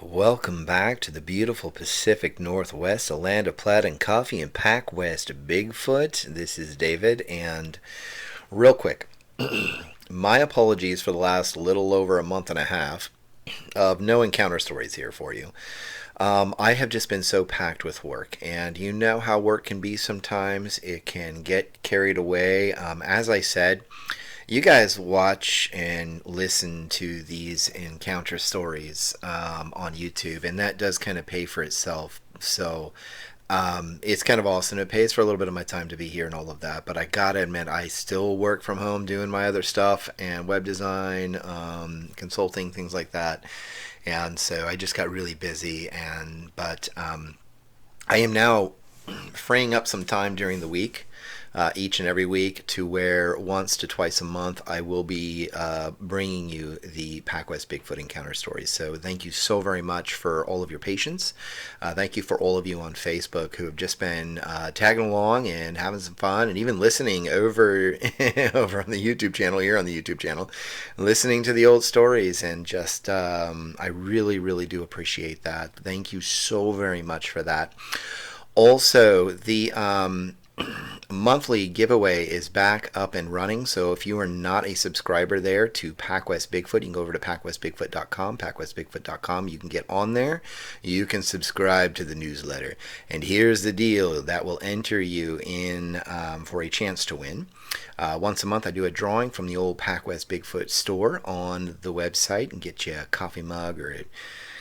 Welcome back to the beautiful Pacific Northwest, a land of plaid and coffee and PacWest Bigfoot. This is David, and real quick, my apologies for the last little over a month and a half of no encounter stories here for you. I have just been so packed with work, and you know how work can be sometimes. It can get carried away. As I said, you guys watch and listen to these encounter stories on YouTube, and that does kind of pay for itself. So it's kind of awesome. It pays for a little bit of my time to be here and all of that. But I gotta admit, I still work from home doing my other stuff and web design, consulting, things like that. And so I just got really busy. But I am now freeing up some time during the week, each and every week, to where once to twice a month I will be bringing you the PacWest Bigfoot Encounter stories. So thank you so very much for all of your patience. Thank you for all of you on Facebook who have just been tagging along and having some fun, and even listening over over on the YouTube channel, here on the YouTube channel, listening to the old stories. And just I really do appreciate that. Thank you so very much for that. Also, the monthly giveaway is back up and running. So if you are not a subscriber there to PacWest Bigfoot, you can go over to PacWestBigfoot.com, PacWestBigfoot.com. You can get on there. You can subscribe to the newsletter. And here's the deal: that will enter you in for a chance to win. Once a month, I do a drawing from the old PacWest Bigfoot store on the website and get you a coffee mug, or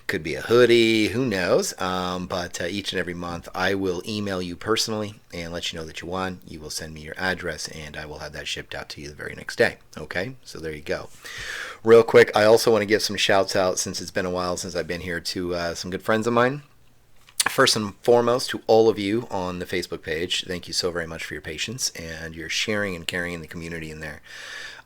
could be a hoodie, who knows. But each and every month I will email you personally and let you know that you won. You will send me your address and I will have that shipped out to you the very next day. Okay, so there you go. Real quick, I also want to give some shouts out, since it's been a while since I've been here, to some good friends of mine. First and foremost, to all of you on the Facebook page, thank you so very much for your patience and your sharing and carrying the community in there.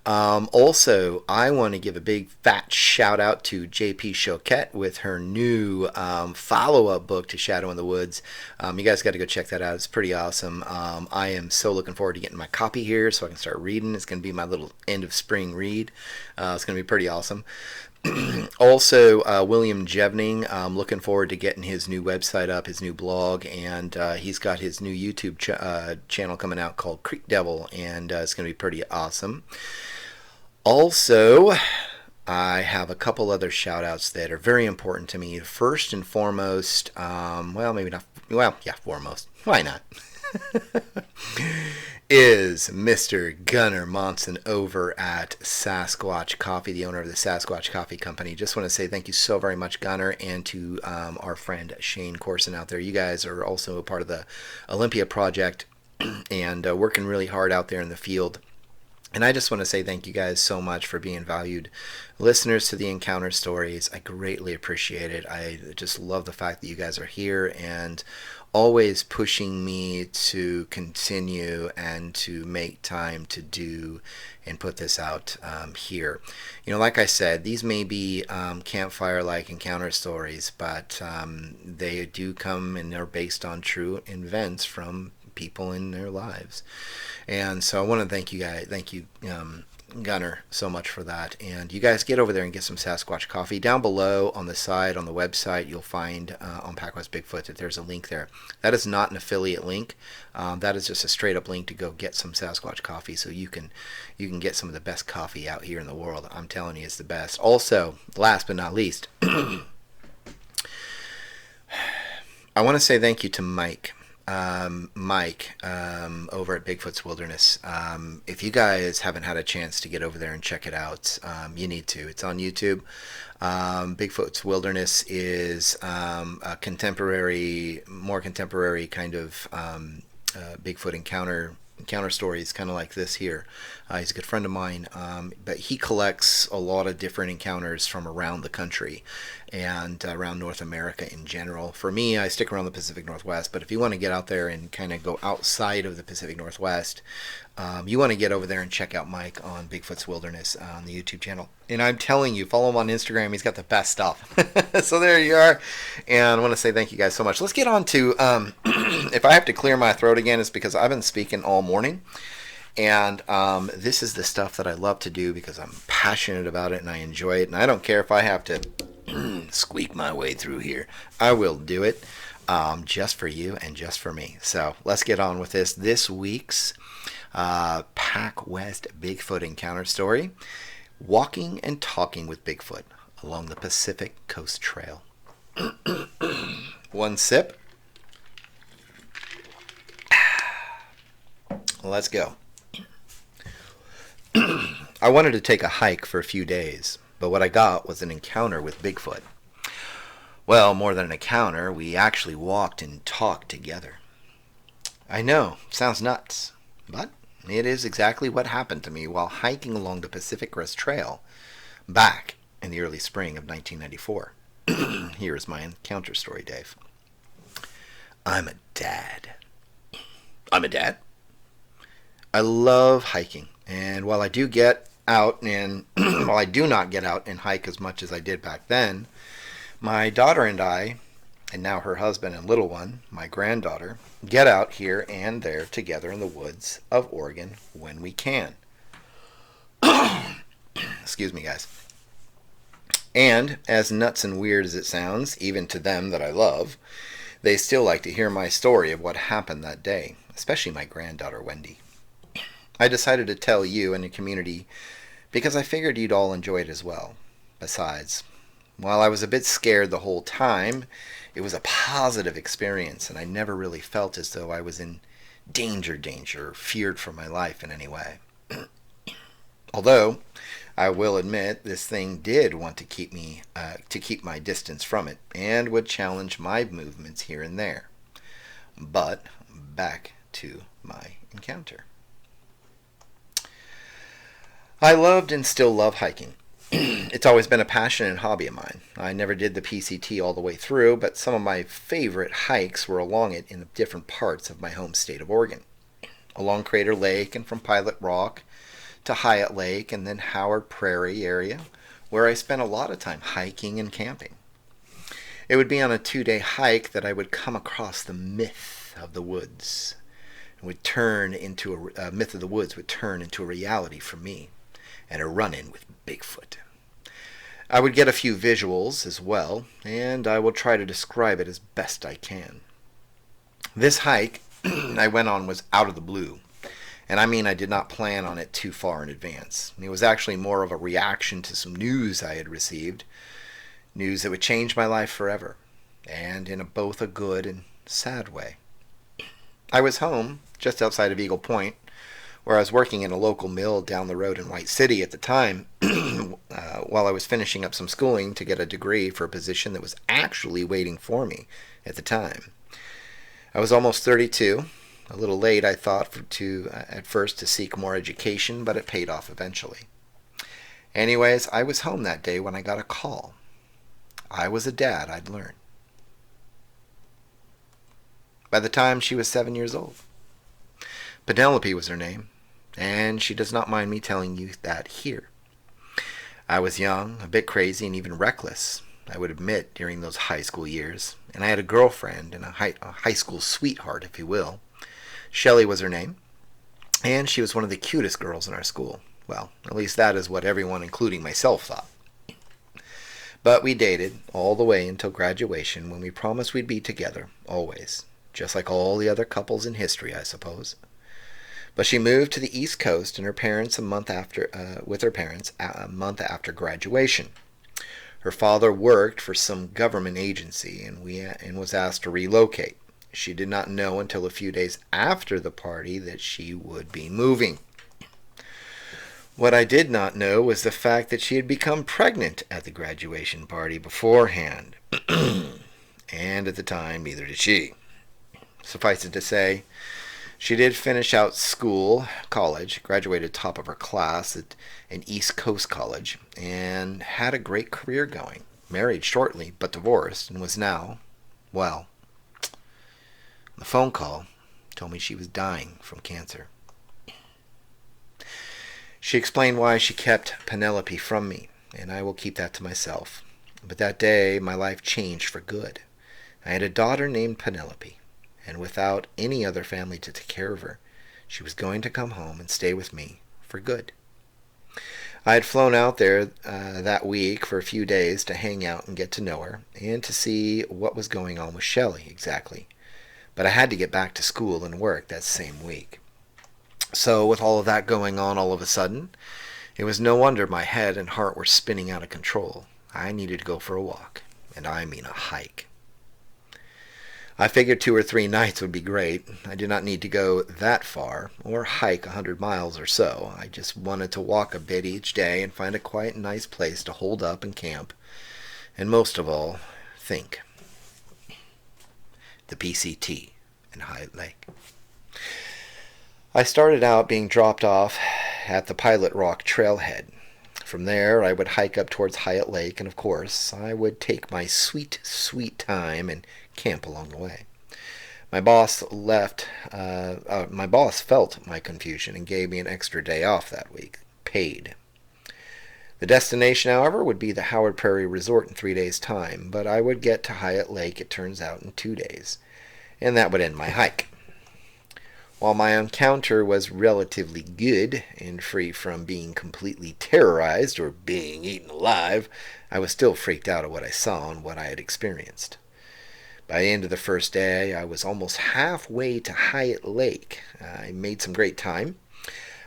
Also, I want to give a big fat shout out to JP Choquette with her new follow-up book to Shadow in the Woods. You guys got to go check that out. It's pretty awesome. I am so looking forward to getting my copy here so I can start reading. It's going to be my little end of spring read. It's going to be pretty awesome. Also, William Jevning, looking forward to getting his new website up, his new blog, and he's got his new YouTube channel coming out called Creek Devil, and it's going to be pretty awesome. Also, I have a couple other shout outs that are very important to me. First and foremost, maybe not, foremost, why not? Is Mr. Gunnar Monson over at Sasquatch Coffee, the owner of the Sasquatch Coffee Company. Just want to say thank you so very much, Gunnar, and to our friend Shane Corson out there. You guys are also a part of the Olympia Project and working really hard out there in the field. And I just want to say thank you guys so much for being valued listeners to the encounter stories. I greatly appreciate it. I just love the fact that you guys are here and always pushing me to continue and to make time to do and put this out here. You know, like I said, these may be campfire-like encounter stories, but they do come and they're based on true events from people in their lives. And so I want to thank you guys, Gunnar, so much for that. And you guys get over there and get some Sasquatch coffee. Down below on the side on the website, you'll find on PacWest Bigfoot that there's a link there. That is not an affiliate link. That is just a straight up link to go get some Sasquatch coffee, so you can get some of the best coffee out here in the world. I'm telling you, it's the best. Also, last but not least, I want to say thank you to Mike. Mike over at Bigfoot's Wilderness. If you guys haven't had a chance to get over there and check it out, you need to. It's on YouTube. Bigfoot's Wilderness is a more contemporary kind of Bigfoot encounter stories, kind of like this here. He's a good friend of mine, but he collects a lot of different encounters from around the country and around North America in general. For me, I stick around the Pacific Northwest, but if you want to get out there and kind of go outside of the Pacific Northwest, you want to get over there and check out Mike on Bigfoot's Wilderness on the YouTube channel. And I'm telling you, follow him on Instagram. He's got the best stuff. So there you are. And I want to say thank you guys so much. Let's get on to, if I have to clear my throat again, it's because I've been speaking all morning. And this is the stuff that I love to do because I'm passionate about it and I enjoy it. And I don't care if I have to squeak my way through here. I will do it just for you and just for me. So let's get on with this. This week's PacWest Bigfoot Encounter story, walking and talking with Bigfoot along the Pacific Coast Trail. One sip. Let's go. I wanted to take a hike for a few days, but what I got was an encounter with Bigfoot. Well, more than an encounter, we actually walked and talked together. I know, sounds nuts, but it is exactly what happened to me while hiking along the Pacific Crest Trail back in the early spring of 1994. Here's my encounter story, Dave. I'm a dad. I'm a dad? I love hiking, and while I do get out and while I do not get out and hike as much as I did back then, my daughter and I, and now her husband and little one, my granddaughter, get out here and there together in the woods of Oregon when we can. Excuse me, guys. And as nuts and weird as it sounds, even to them that I love, they still like to hear my story of what happened that day, especially my granddaughter, Wendy. I decided to tell you and the community because I figured you'd all enjoy it as well. Besides, while I was a bit scared the whole time, it was a positive experience, and I never really felt as though I was in danger, or feared for my life in any way. Although, I will admit, this thing did want to keep my distance from it, and would challenge my movements here and there. But, back to my encounter. I loved and still love hiking. It's always been a passion and hobby of mine. I never did the PCT all the way through, but some of my favorite hikes were along it in the different parts of my home state of Oregon. Along Crater Lake and from Pilot Rock to Hyatt Lake and then Howard Prairie area, where I spent a lot of time hiking and camping. It would be on a 2-day hike that I would come across the myth of the woods. Would turn into a myth of the woods would turn into a reality for me, and a run-in with Bigfoot. I would get a few visuals as well, and I will try to describe it as best I can. This hike I went on was out of the blue, and I mean I did not plan on it too far in advance. It was actually more of a reaction to some news I had received, news that would change my life forever, and in both a good and sad way. I was home, just outside of Eagle Point, where I was working in a local mill down the road in White City at the time, while I was finishing up some schooling to get a degree for a position that was actually waiting for me at the time. I was almost 32, a little late I thought at first to seek more education, but it paid off eventually. Anyways, I was home that day when I got a call. I was a dad, I'd learned. By the time she was 7 years old. Penelope was her name, and she does not mind me telling you that here. I was young, a bit crazy, and even reckless, I would admit, during those high school years, and I had a girlfriend and a high school sweetheart, if you will. Shelley was her name, and she was one of the cutest girls in our school. Well, at least that is what everyone, including myself, thought. But we dated all the way until graduation, when we promised we'd be together, always, just like all the other couples in history, I suppose. But she moved to the East Coast and with her parents a month after graduation. Her father worked for some government agency and was asked to relocate. She did not know until a few days after the party that she would be moving. What I did not know was the fact that she had become pregnant at the graduation party beforehand. And at the time, neither did she. Suffice it to say, she did finish out college, graduated top of her class at an East Coast college, and had a great career going. Married shortly, but divorced, and was now, well, the phone call told me she was dying from cancer. She explained why she kept Penelope from me, and I will keep that to myself. But that day, my life changed for good. I had a daughter named Penelope, and without any other family to take care of her, she was going to come home and stay with me for good. I had flown out there that week for a few days to hang out and get to know her and to see what was going on with Shelley exactly. But I had to get back to school and work that same week. So, with all of that going on all of a sudden, it was no wonder my head and heart were spinning out of control. I needed to go for a walk, and I mean a hike. I figured 2 or 3 nights would be great. I did not need to go that far or hike 100 miles or so. I just wanted to walk a bit each day and find a quiet and nice place to hold up and camp. And most of all, think. The PCT in Hyatt Lake. I started out being dropped off at the Pilot Rock trailhead. From there, I would hike up towards Hyatt Lake, and of course, I would take my sweet, sweet time and camp along the way. My boss felt my confusion and gave me an extra day off that week, paid. The destination, however, would be the Howard Prairie Resort in 3 days' time, but I would get to Hyatt Lake, it turns out, in 2 days, and that would end my hike. While my encounter was relatively good and free from being completely terrorized or being eaten alive, I was still freaked out at what I saw and what I had experienced. By the end of the first day, I was almost halfway to Hyatt Lake. I made some great time.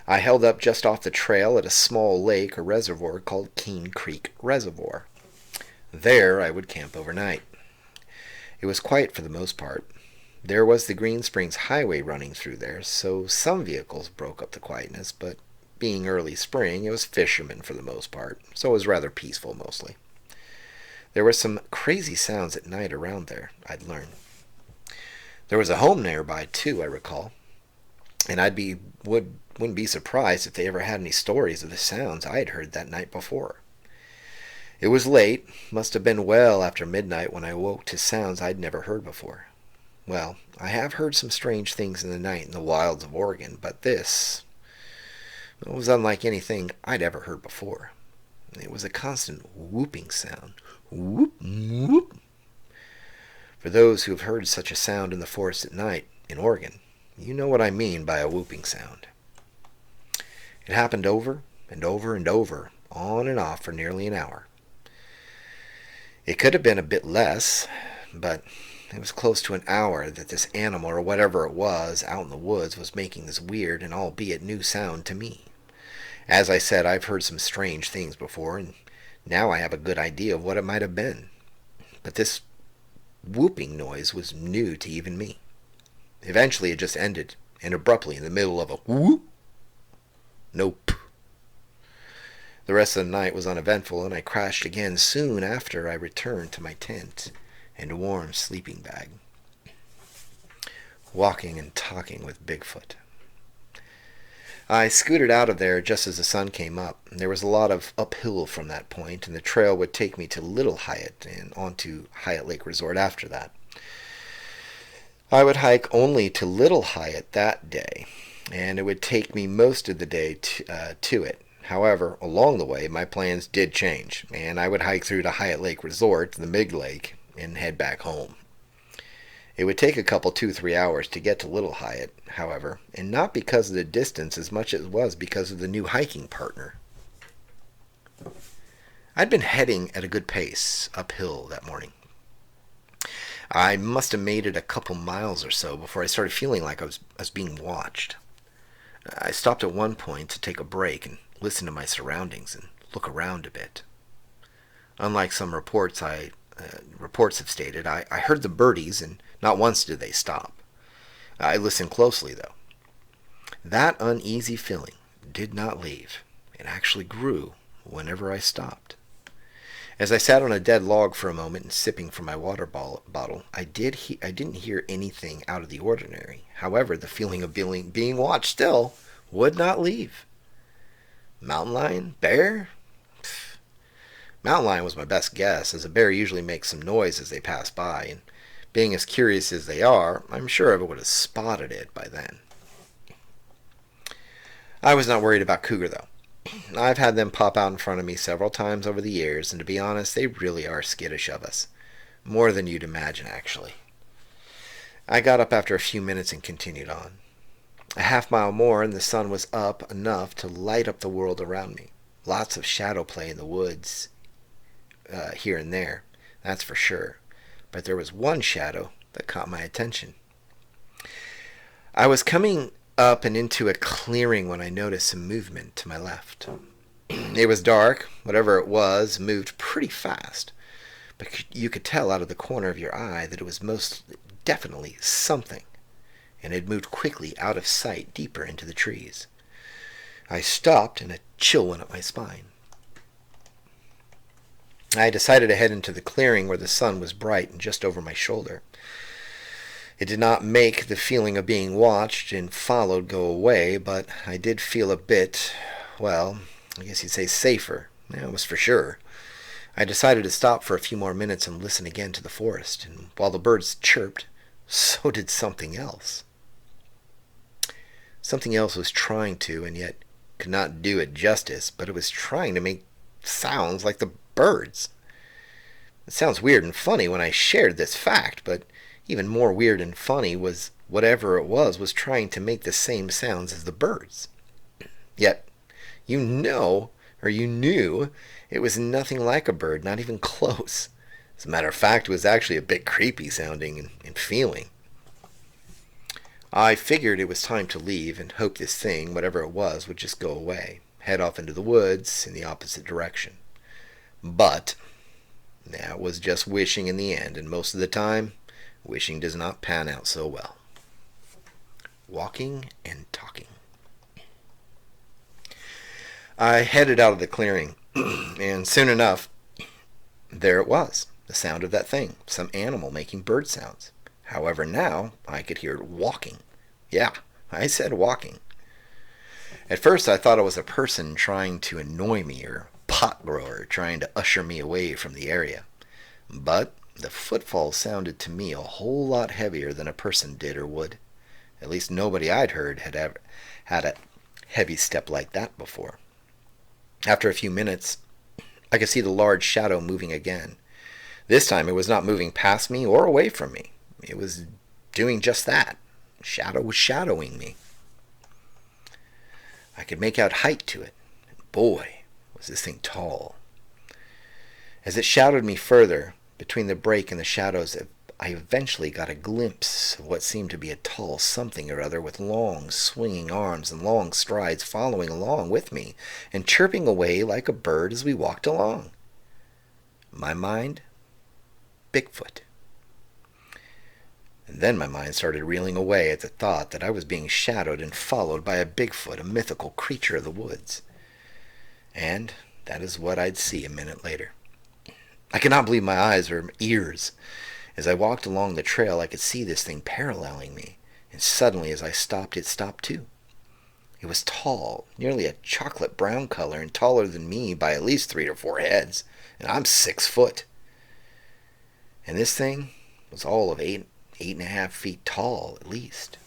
I held up just off the trail at a small lake or reservoir called Keene Creek Reservoir. There I would camp overnight. It was quiet for the most part. There was the Green Springs Highway running through there, so some vehicles broke up the quietness, but being early spring, it was fishermen for the most part, so it was rather peaceful mostly. There were some crazy sounds at night around there, I'd learned. There was a home nearby, too, I recall, and wouldn't be surprised if they ever had any stories of the sounds I had heard that night before. It was late, must have been well after midnight when I woke to sounds I'd never heard before. Well, I have heard some strange things in the night in the wilds of Oregon, but this was unlike anything I'd ever heard before. It was a constant whooping sound. Whoop, whoop. For those who have heard such a sound in the forest at night in Oregon, you know what I mean by a whooping sound. It happened over and over and over, on and off for nearly an hour. It could have been a bit less, but it was close to an hour that this animal, or whatever it was, out in the woods was making this weird and albeit new sound to me. As I said, I've heard some strange things before, and now I have a good idea of what it might have been. But this whooping noise was new to even me. Eventually it just ended, and abruptly in the middle of a whoop. Nope. The rest of the night was uneventful, and I crashed again soon after I returned to my tent and warm sleeping bag, walking and talking with Bigfoot. I scooted out of there just as the sun came up. There was a lot of uphill from that point, and the trail would take me to Little Hyatt and onto Hyatt Lake Resort after that. I would hike only to Little Hyatt that day, and it would take me most of the day to it. However, along the way, my plans did change, and I would hike through to Hyatt Lake Resort, the Big Lake, and head back home. It would take a couple 2-3 hours to get to Little Hyatt, however, and not because of the distance as much as it was because of the new hiking partner. I'd been heading at a good pace uphill that morning. I must have made it a couple miles or so before I started feeling like I was being watched. I stopped at one point to take a break and listen to my surroundings and look around a bit. Unlike some reports have stated, I heard the birdies, and not once did they stop. I listened closely, though. That uneasy feeling did not leave. It actually grew whenever I stopped. As I sat on a dead log for a moment and sipping from my water bottle, I didn't hear anything out of the ordinary. However, the feeling of being watched still would not leave. Mountain lion? Bear? Mountain lion was my best guess, as a bear usually makes some noise as they pass by, and being as curious as they are, I'm sure I would have spotted it by then. I was not worried about cougar, though. I've had them pop out in front of me several times over the years, and to be honest, they really are skittish of us. More than you'd imagine, actually. I got up after a few minutes and continued on. A half mile more, and the sun was up enough to light up the world around me. lots of shadow play in the woods here and there, that's for sure. But there was one shadow that caught my attention. I was coming up and into a clearing when I noticed some movement to my left. It was dark. Whatever it was moved pretty fast, but you could tell out of the corner of your eye that it was most definitely something, and it moved quickly out of sight deeper into the trees. I stopped and a chill went up my spine. I decided to head into the clearing where the sun was bright and just over my shoulder. It did not make the feeling of being watched and followed go away, but I did feel a bit, well, I guess you'd say safer. That was for sure. I decided to stop for a few more minutes and listen again to the forest, and while the birds chirped, so did something else. Something else was trying to, and yet could not do it justice, but it was trying to make sounds like the birds. It sounds weird and funny when I shared this fact, but even more weird and funny was whatever it was trying to make the same sounds as the birds. Yet, you knew it was nothing like a bird, not even close. As a matter of fact, it was actually a bit creepy sounding and feeling. I figured it was time to leave and hope this thing, whatever it was, would just go away, head off into the woods in the opposite direction. But that was just wishing in the end, and most of the time, wishing does not pan out so well. Walking and talking. I headed out of the clearing, and soon enough, there it was, the sound of that thing, some animal making bird sounds. However, now I could hear it walking. Yeah, I said walking. At first I thought it was a person trying to annoy me, or a pot grower trying to usher me away from the area. But the footfalls sounded to me a whole lot heavier than a person did or would. At least nobody I'd heard had ever had a heavy step like that before. After a few minutes, I could see the large shadow moving again. This time it was not moving past me or away from me. It was doing just that. Shadow was shadowing me. I could make out height to it. And boy, was this thing tall. As it shadowed me further, between the break and the shadows, I eventually got a glimpse of what seemed to be a tall something or other with long, swinging arms and long strides following along with me and chirping away like a bird as we walked along. My mind, Bigfoot. And then my mind started reeling away at the thought that I was being shadowed and followed by a Bigfoot, a mythical creature of the woods. And that is what I'd see a minute later. I could not believe my eyes or ears. As I walked along the trail, I could see this thing paralleling me, and suddenly as I stopped, it stopped too. It was tall, nearly a chocolate brown color, and taller than me by at least 3 or 4 heads, and I'm 6 foot. And this thing was all of 8.5 feet tall, at least.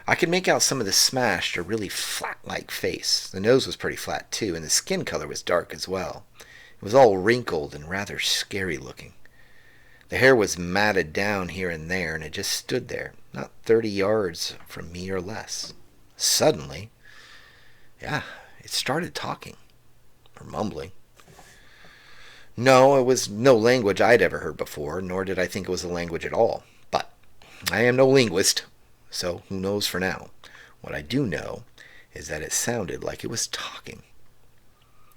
I could make out some of the smashed or really flat-like face. The nose was pretty flat too, and the skin color was dark as well. It was all wrinkled and rather scary looking. The hair was matted down here and there, and it just stood there, not 30 yards from me or less. Suddenly, it started talking, or mumbling. No, it was no language I'd ever heard before, nor did I think it was a language at all. But I am no linguist, so who knows for now. What I do know is that it sounded like it was talking.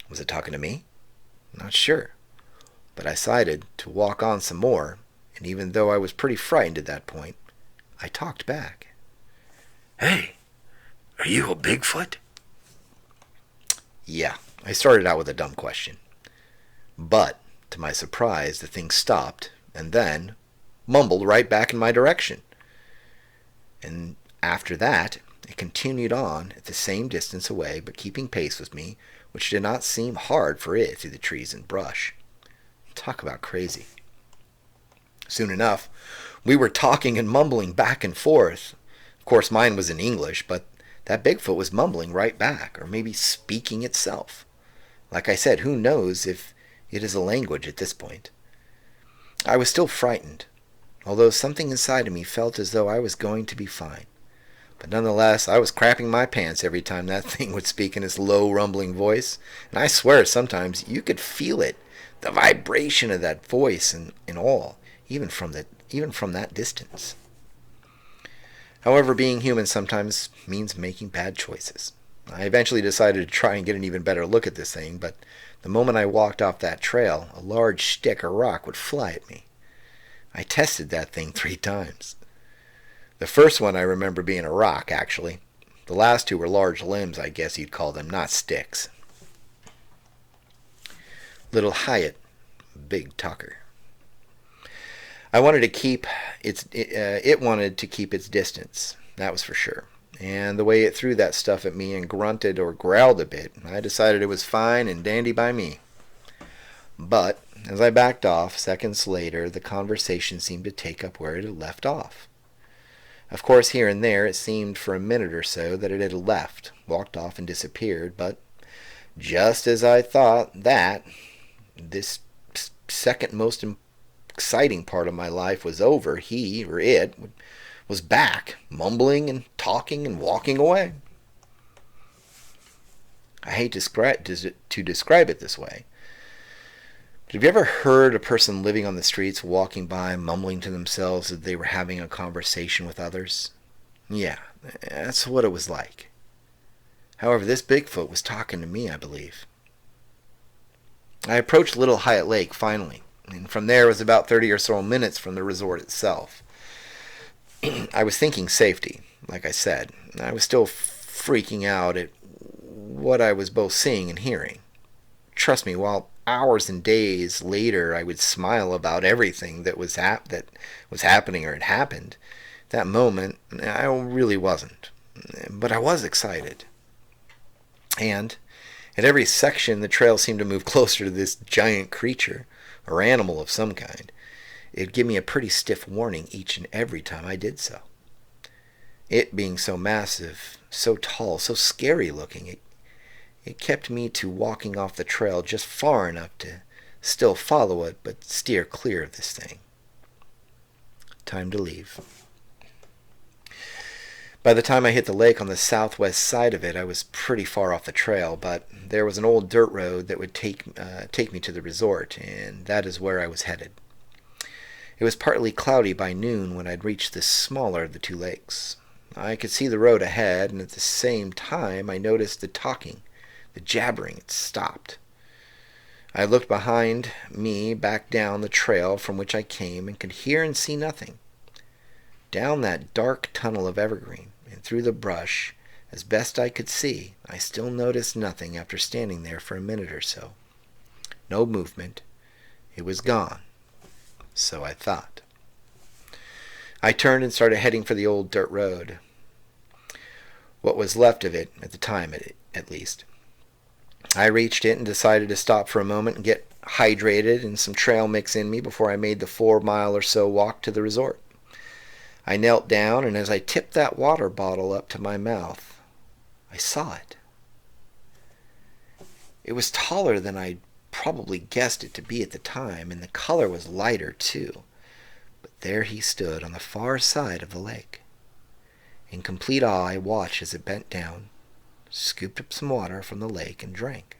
Was it talking to me? Not sure. But I decided to walk on some more, and even though I was pretty frightened at that point, I talked back. "Hey, are you a Bigfoot?" Yeah, I started out with a dumb question. But, to my surprise, the thing stopped, and then mumbled right back in my direction. And after that, it continued on at the same distance away, but keeping pace with me, which did not seem hard for it through the trees and brush. Talk about crazy. Soon enough, we were talking and mumbling back and forth. Of course, mine was in English, but that Bigfoot was mumbling right back, or maybe speaking itself. Like I said, who knows if it is a language at this point. I was still frightened, although something inside of me felt as though I was going to be fine. But nonetheless, I was crapping my pants every time that thing would speak in its low, rumbling voice. And I swear sometimes you could feel it, the vibration of that voice and all, even from that distance. However, being human sometimes means making bad choices. I eventually decided to try and get an even better look at this thing, but the moment I walked off that trail, a large stick or rock would fly at me. I tested that thing 3 times. The first one I remember being a rock, actually. The last 2 were large limbs, I guess you'd call them, not sticks. Little Hyatt, Big Tucker. I wanted to keep it wanted to keep its distance, that was for sure. And the way it threw that stuff at me and grunted or growled a bit, I decided it was fine and dandy by me. But as I backed off, seconds later, the conversation seemed to take up where it had left off. Of course, here and there, it seemed for a minute or so that it had left, walked off and disappeared, but just as I thought that this second most exciting part of my life was over, he, or it, was back, mumbling and talking and walking away. I hate to describe it this way. But have you ever heard a person living on the streets walking by mumbling to themselves that they were having a conversation with others? Yeah, that's what it was like. However, this Bigfoot was talking to me, I believe. I approached Little Hyatt Lake finally, and from there it was about 30 or so minutes from the resort itself. I was thinking safety, like I said. I was still freaking out at what I was both seeing and hearing. Trust me, while hours and days later I would smile about everything that was happening or had happened, that moment I really wasn't. But I was excited. And at every section the trail seemed to move closer to this giant creature, or animal of some kind. It'd give me a pretty stiff warning each and every time I did so. It being so massive, so tall, so scary looking, it kept me to walking off the trail just far enough to still follow it, but steer clear of this thing. Time to leave. By the time I hit the lake on the southwest side of it, I was pretty far off the trail, but there was an old dirt road that would take me to the resort, and that is where I was headed. It was partly cloudy by noon when I'd reached the smaller of the 2 lakes. I could see the road ahead, and at the same time I noticed the talking, the jabbering had stopped. I looked behind me back down the trail from which I came and could hear and see nothing. Down that dark tunnel of evergreen and through the brush, as best I could see, I still noticed nothing after standing there for a minute or so. No movement. It was gone. So I thought. I turned and started heading for the old dirt road. What was left of it, at the time at least. I reached it and decided to stop for a moment and get hydrated and some trail mix in me before I made the 4-mile or so walk to the resort. I knelt down, and as I tipped that water bottle up to my mouth, I saw it. It was taller than I'd probably guessed it to be at the time, and the color was lighter too. But there he stood on the far side of the lake. In complete awe, I watched as it bent down, scooped up some water from the lake, and drank.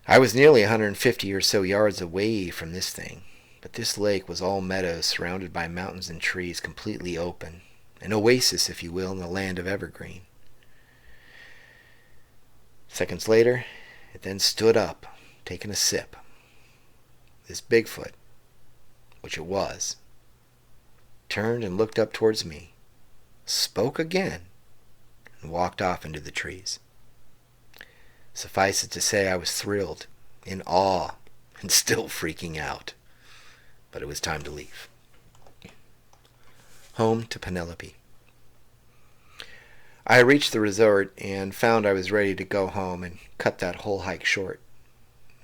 I was nearly 150 or so yards away from this thing, but this lake was all meadows surrounded by mountains and trees, completely open, an oasis, if you will, in the land of evergreen. Seconds later, it then stood up, taking a sip. This Bigfoot, which it was, turned and looked up towards me, spoke again, and walked off into the trees. Suffice it to say, I was thrilled, in awe, and still freaking out. But it was time to leave. Home to Penelope. I reached the resort and found I was ready to go home and cut that whole hike short.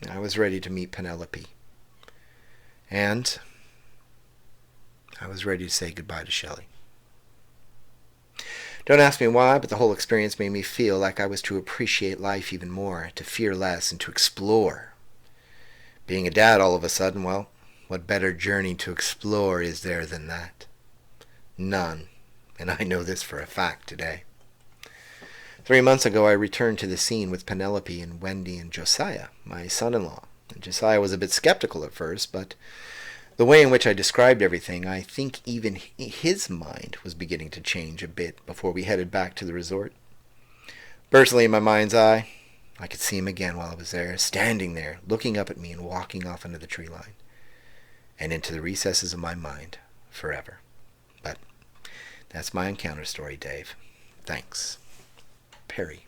I was ready to meet Penelope. And I was ready to say goodbye to Shelley. Don't ask me why, but the whole experience made me feel like I was to appreciate life even more, to fear less, and to explore. Being a dad all of a sudden, well, what better journey to explore is there than that? None. And I know this for a fact today. 3 months ago, I returned to the scene with Penelope and Wendy and Josiah, my son-in-law. And Josiah was a bit skeptical at first, but the way in which I described everything, I think even his mind was beginning to change a bit before we headed back to the resort. Personally, in my mind's eye, I could see him again while I was there, standing there, looking up at me and walking off into the tree line, and into the recesses of my mind forever. But that's my encounter story, Dave. Thanks. Perry.